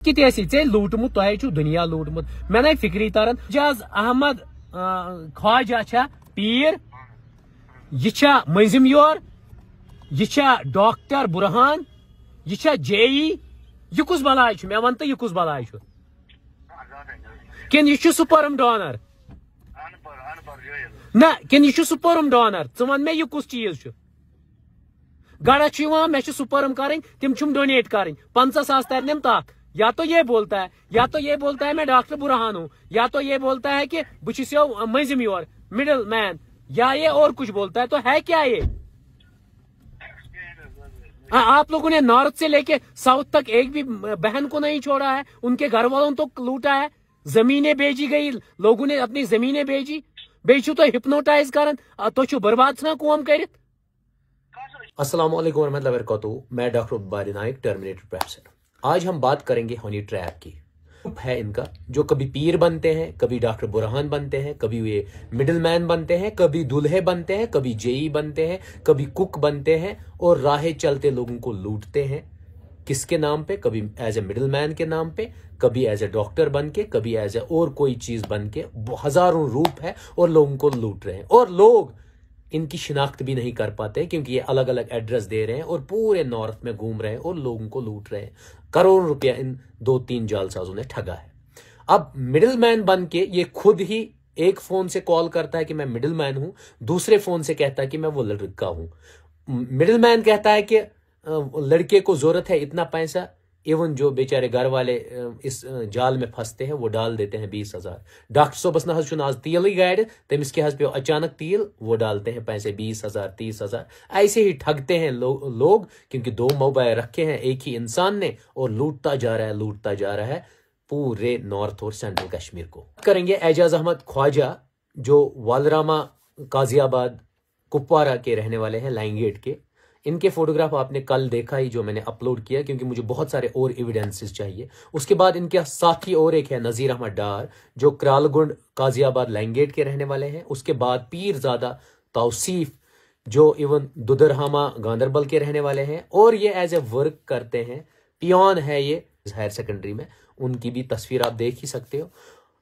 कित लूटमुत तुह दुनिया लूटमुत मे ना फिक्री तरन एजाज अहमद ख्वाजा छा पीर यह मजिम योर यह डॉक्टर बुरहान यह जेई यह कुछ बलाय मे वन तो यह कुछ बलाय किन यह स्पर्म डोनर ना किन यह स्पर्म डोनर च वन मे यह कुछ चीज गड़ा मे स्पर्म करें तिम डोनेट करें 50,000 तरनम तक या तो ये बोलता है मैं डॉक्टर बुरहान हूं या तो ये बोलता है कि बुछियो मजिम योर मिडिल मैन या ये और कुछ बोलता है तो है क्या ये। आप लोगों ने नॉर्थ से लेके साउथ तक एक भी बहन को नहीं छोड़ा है, उनके घर वालों तो लूटा है, जमीनें बेची गई, लोगों ने अपनी जमीनें बेची बेचू तो हिप्नोटाइज करन तो बर्बाद ना कौम कर। अस्सलाम वालेकुम रहमतुल्लाहि व बरकातहू। मैं डॉक्टर बारी नाइक टर्मिनेटर प्रोफेसर। आज हम बात करेंगे हनी ट्रैप की। है इनका जो कभी पीर बनते हैं, कभी डॉक्टर बुरहान बनते हैं, कभी ये मिडिल मैन बनते हैं, कभी दूल्हे बनते हैं, कभी जेई बनते हैं, कभी कुक बनते हैं और राहें चलते लोगों को लूटते हैं। किसके नाम पे? कभी एज ए मिडिल मैन के नाम पे, कभी एज ए डॉक्टर बन के, कभी एज ए और कोई चीज बन के। हजारों रूप है और लोगों को लूट रहे हैं और लोग इनकी शिनाख्त भी नहीं कर पाते क्योंकि ये अलग अलग एड्रेस दे रहे हैं और पूरे नॉर्थ में घूम रहे हैं और लोगों को लूट रहे हैं। करोड़ों रुपया इन 2-3 जालसाजों ने ठगा है। अब मिडिल मैन बन के ये खुद ही एक फोन से कॉल करता है कि मैं मिडिल मैन हूं, दूसरे फोन से कहता है कि मैं वो लड़का हूं। मिडिल मैन कहता है कि लड़के को जरूरत है इतना पैसा, इवन जो बेचारे घर वाले इस जाल में फंसते हैं वो डाल देते हैं 20,000। डॉक्टर सोबस ना आज तेल ही गाड़ तमिस के पे अचानक तेल, वो डालते हैं पैसे 20,000 30,000। ऐसे ही ठगते हैं लोग क्योंकि 2 मोबाइल रखे हैं एक ही इंसान ने और लूटता जा रहा है पूरे नॉर्थ और सेंट्रल कश्मीर को। करेंगे एजाज अहमद ख्वाजा जो वालरामा काजियाबाद कुपवारा के रहने वाले हैं, लाइंगेट के। इनके फोटोग्राफ आपने कल देखा ही जो मैंने अपलोड किया क्योंकि मुझे बहुत सारे और एविडेंसेस चाहिए। उसके बाद इनके साथी और एक है नजीर अहमद डार जो क्रालगुंड काजियाबाद लाइंगेट के रहने वाले हैं। उसके बाद पीरजादा तौसीफ जो इवन दुदरहामा गांधरबल के रहने वाले हैं और ये एज ए वर्क करते हैं, पियोन है ये हायर सेकेंडरी में। उनकी भी तस्वीर आप देख ही सकते हो।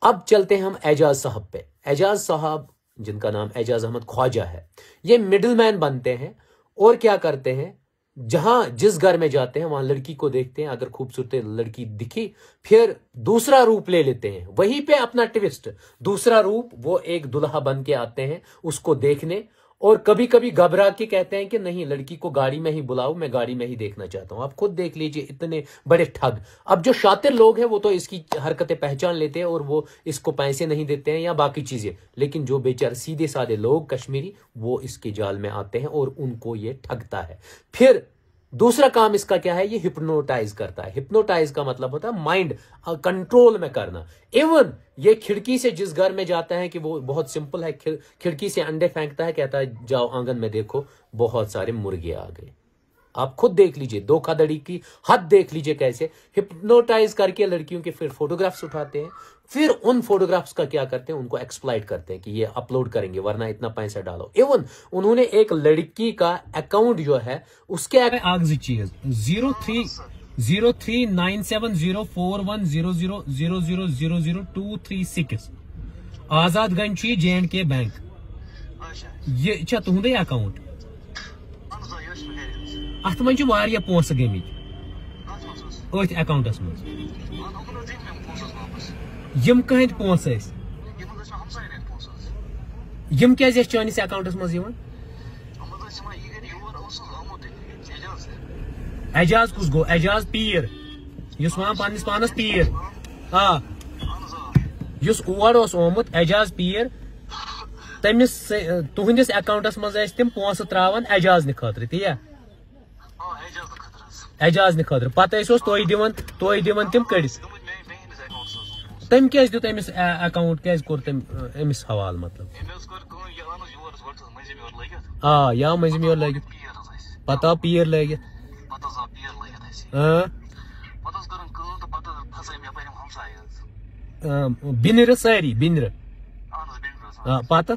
अब चलते हैं हम एजाज साहब पे। एजाज साहब जिनका नाम एजाज अहमद ख्वाजा है, ये मिडिल मैन बनते हैं और क्या करते हैं, जहां जिस घर में जाते हैं वहां लड़की को देखते हैं, अगर खूबसूरत लड़की दिखी फिर दूसरा रूप ले लेते हैं। वहीं पे अपना ट्विस्ट, दूसरा रूप, वो एक दुल्हा बन के आते हैं उसको देखने और कभी कभी घबरा के कहते हैं कि नहीं लड़की को गाड़ी में ही बुलाओ, मैं गाड़ी में ही देखना चाहता हूं। आप खुद देख लीजिए इतने बड़े ठग। अब जो शातिर लोग हैं वो तो इसकी हरकतें पहचान लेते हैं और वो इसको पैसे नहीं देते हैं या बाकी चीजें, लेकिन जो बेचारे सीधे साधे लोग कश्मीरी वो इसके जाल में आते हैं और उनको ये ठगता है। फिर दूसरा काम इसका क्या है, ये हिप्नोटाइज करता है। हिप्नोटाइज का मतलब होता है माइंड कंट्रोल में करना। इवन ये खिड़की से जिस घर में जाता है कि वो बहुत सिंपल है, खिड़की से अंडे फेंकता है, कहता है जाओ आंगन में देखो बहुत सारे मुर्गे आ गए। आप खुद देख लीजिए, धोखाधड़ी की हद देख लीजिए कैसे हिप्नोटाइज करके लड़कियों के फिर फोटोग्राफ्स उठाते हैं, फिर उन फोटोग्राफ्स का क्या करते हैं, उनको एक्सप्लॉइट करते हैं कि ये अपलोड करेंगे वरना इतना पैसा डालो। इवन उन्होंने एक लड़की का अकाउंट जो है उसके आगे चीज 0397041000000236 आजाद गंज J&K बैंक, ये तुंदे अकाउंट अत मन पोस गमित अथ अकाउंटस मज यम कहद पोस यम क्या चानिस अकाउंटस मज एजाज कुस गो, एजाज पीर युस वन पन्निस पानस पीर युस और ओमुत एजाज पीर तमिस तुहंदिस अकाउंटस मज तिम पोस त्रावन एजाज नि खतर ती एजाज ने खतर पत तोय दिवन तिम कड़ तम क्या दुत अमिस अकाउंट क्या कोर तम अमिस हवाल मतलब या मजिम योर लगित पता पीर लगित बिनर सारी बिनर पता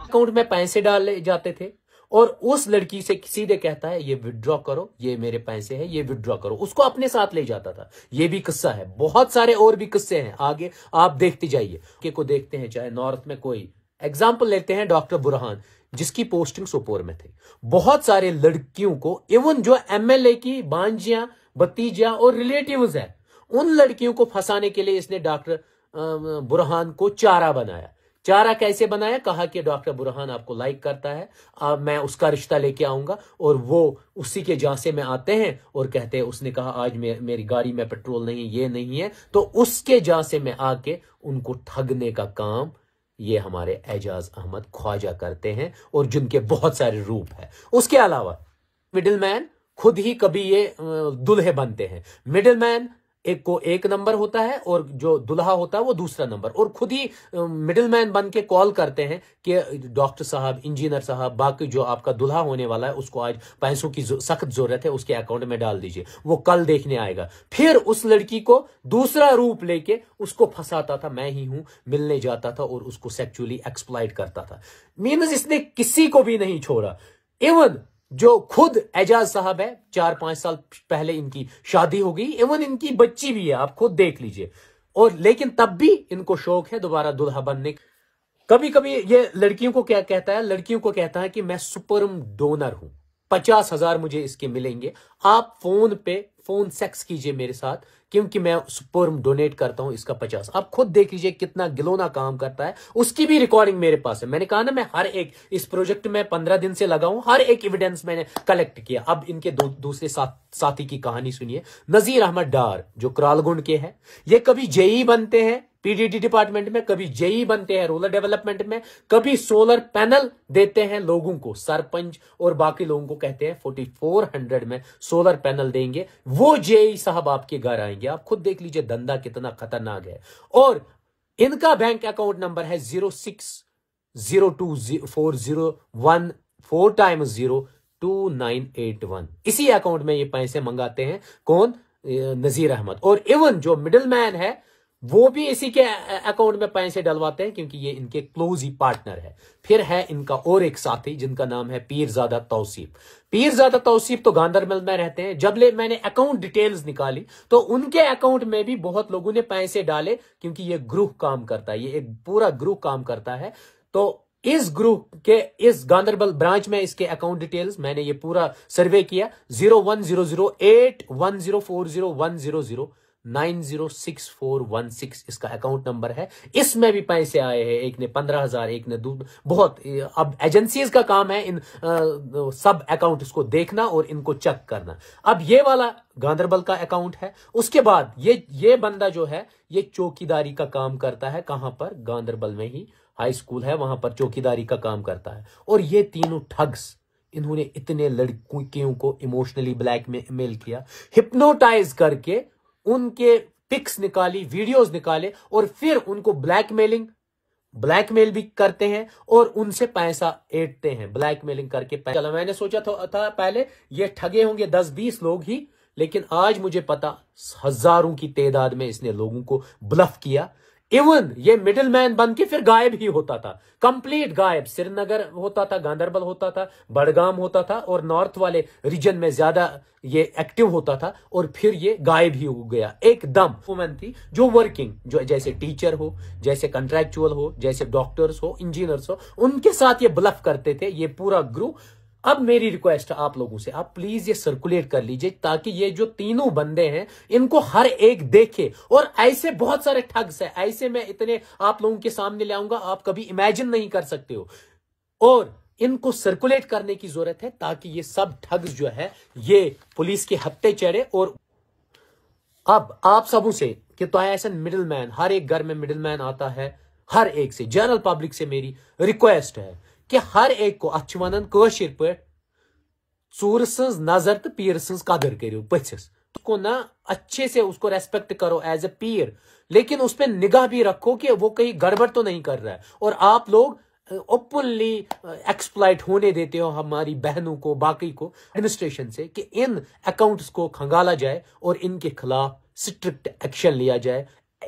अकाउंट में पैसे डाले जाते थे और उस लड़की से सीधे कहता है ये विड्रॉ करो, ये मेरे पैसे हैं, ये विड्रॉ करो, उसको अपने साथ ले जाता था। ये भी किस्सा है, बहुत सारे और भी किस्से हैं, आगे आप देखते जाइए। के को देखते हैं, चाहे नॉर्थ में कोई एग्जाम्पल लेते हैं, डॉक्टर बुरहान जिसकी पोस्टिंग सोपोर में थी, बहुत सारे लड़कियों को, इवन जो एमएलए की बांजियां, भतीजियां और रिलेटिव्स है, उन लड़कियों को फंसाने के लिए इसने डॉक्टर बुरहान को चारा बनाया। चारा कैसे बनाया? कहा कि डॉक्टर बुरहान आपको लाइक करता है, मैं उसका रिश्ता लेके आऊंगा, और वो उसी के झांसे में आते हैं और कहते हैं उसने कहा आज मेरी गाड़ी में पेट्रोल नहीं, ये नहीं है, तो उसके झांसे में आके उनको ठगने का काम ये हमारे एजाज अहमद ख्वाजा करते हैं, और जिनके बहुत सारे रूप है। उसके अलावा मिडिलमैन खुद ही कभी ये दुल्हे बनते हैं। मिडिलमैन एक नंबर होता है और जो दुल्हा होता है वो दूसरा नंबर, और खुद ही मिडिलमैन बन के कॉल करते हैं कि डॉक्टर साहब, इंजीनियर साहब, बाकी जो आपका दुल्हा होने वाला है उसको आज पैसों की सख्त जरूरत है, उसके अकाउंट में डाल दीजिए, वो कल देखने आएगा। फिर उस लड़की को दूसरा रूप लेके उसको फंसाता था, मैं ही हूं, मिलने जाता था और उसको सेक्सुअली एक्सप्लॉइट करता था। मीन्स इसने किसी को भी नहीं छोड़ा। इवन जो खुद एजाज साहब है, 4-5 साल पहले इनकी शादी हो गई, इवन इनकी बच्ची भी है, आप खुद देख लीजिए, और लेकिन तब भी इनको शौक है दोबारा दुल्हा बनने। कभी कभी ये लड़कियों को क्या कहता है? लड़कियों को कहता है कि मैं स्पर्म डोनर हूं, 50,000 मुझे इसके मिलेंगे, आप फोन सेक्स कीजिए मेरे साथ, क्योंकि मैं स्पर्म डोनेट करता हूं, इसका 50। आप खुद देख लीजिए कितना गिलोना काम करता है। उसकी भी रिकॉर्डिंग मेरे पास है। मैंने कहा ना, मैं हर एक इस प्रोजेक्ट में 15 दिन से लगा हूं, हर एक एविडेंस मैंने कलेक्ट किया। अब इनके दूसरे साथी की कहानी सुनिए। नजीर अहमद डार जो करालगुंड के हैं, ये कभी जेई बनते हैं पीडीडी डिपार्टमेंट में, कभी जेई बनते हैं रूरल डेवलपमेंट में, कभी सोलर पैनल देते हैं लोगों को, सरपंच और बाकी लोगों को कहते हैं 4400 में सोलर पैनल देंगे, वो जेई साहब आपके घर आएंगे। आप खुद देख लीजिए धंधा कितना खतरनाक है। और इनका बैंक अकाउंट नंबर है 06024014 4x02981। इसी अकाउंट में ये पैसे मंगाते हैं। कौन? नजीर अहमद। और इवन जो मिडिल मैन है वो भी इसी के अकाउंट में पैसे डलवाते हैं, क्योंकि ये इनके क्लोज ही पार्टनर है। फिर है इनका और एक साथी जिनका नाम है पीरजादा तौसीफ। पीरजादा तौसीफ तो गांधरबल में रहते हैं। जब मैंने अकाउंट डिटेल्स निकाली तो उनके अकाउंट में भी बहुत लोगों ने पैसे डाले, क्योंकि ये ग्रुप काम करता है, ये एक पूरा ग्रुप काम करता है। तो इस ग्रुप के इस गांधरबल ब्रांच में इसके अकाउंट डिटेल्स मैंने ये पूरा सर्वे किया। 010081040100 906416 इसका अकाउंट नंबर है। इसमें भी पैसे आए हैं, एक ने 15,000, एक ने बहुत। अब एजेंसीज का काम है इन सब अकाउंट्स को देखना और इनको चेक करना। अब ये वाला गांधरबल का अकाउंट है। उसके बाद ये बंदा जो है ये चौकीदारी का काम करता है। कहां पर? गांधरबल में ही हाई स्कूल है, वहां पर चौकीदारी का काम करता है। और ये तीनों ठग्स, इन्होंने इतने लड़कियों को इमोशनली ब्लैकमेल किया, हिप्नोटाइज करके उनके पिक्स निकाली, वीडियोस निकाले, और फिर उनको ब्लैकमेल भी करते हैं और उनसे पैसा ऐंठते हैं, ब्लैकमेलिंग करके पैसा। चलो, मैंने सोचा था पहले ये ठगे होंगे 10-20 लोग ही, लेकिन आज मुझे पता हजारों की तादाद में इसने लोगों को ब्लफ किया। इवन ये मिडिल मैन बन के फिर गायब ही होता था, कंप्लीट गायब। श्रीनगर होता था, गांधरबल होता था, बड़गाम होता था, और नॉर्थ वाले रीजन में ज्यादा ये एक्टिव होता था, और फिर ये गायब ही हो गया एकदम। वुमेन थी जो वर्किंग, जो जैसे टीचर हो, जैसे कंट्रैक्चुअल हो, जैसे डॉक्टर्स हो, इंजीनियर्स हो, उनके साथ ये ब्लफ करते थे ये पूरा ग्रुप। अब मेरी रिक्वेस्ट है आप लोगों से, आप प्लीज ये सर्कुलेट कर लीजिए, ताकि ये जो तीनों बंदे हैं इनको हर एक देखे। और ऐसे बहुत सारे ठग्स है, ऐसे मैं इतने आप लोगों के सामने ले आऊंगा, आप कभी इमेजिन नहीं कर सकते हो। और इनको सर्कुलेट करने की जरूरत है, ताकि ये सब ठग्स जो है ये पुलिस के हत्थे चढ़े। और अब आप सबों से कि तो ऐसा मिडिल मैन, हर एक घर में मिडिल मैन आता है, हर एक से, जनरल पब्लिक से मेरी रिक्वेस्ट है कि हर एक को अच्छ वन कशिर पे चूर सज नजर तो पीर सज कदर करो पथिस, उसको ना अच्छे से उसको रेस्पेक्ट करो एज ए पीर, लेकिन उस पर निगाह भी रखो कि वो कहीं गड़बड़ तो नहीं कर रहा है। और आप लोग ओपनली एक्सप्लॉइट होने देते हो हमारी बहनों को, बाकी को एडमिनिस्ट्रेशन से, कि इन अकाउंट्स को खंगाला जाए और इनके खिलाफ स्ट्रिक्ट एक्शन लिया जाए।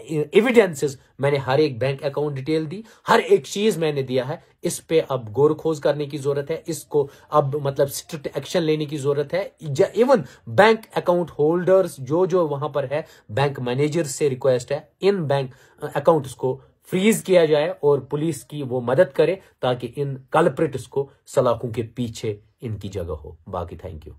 एविडेंसेस मैंने हर एक बैंक अकाउंट डिटेल दी, हर एक चीज मैंने दिया है। इस पे अब गौर खोज करने की जरूरत है, इसको अब मतलब स्ट्रिक्ट एक्शन लेने की जरूरत है। इवन बैंक अकाउंट होल्डर्स जो वहां पर है, बैंक मैनेजर से रिक्वेस्ट है इन बैंक अकाउंट्स को फ्रीज किया जाए और पुलिस की वो मदद करे ताकि इन कल्प्रिट्स को सलाखों के पीछे इनकी जगह हो। बाकी थैंक यू।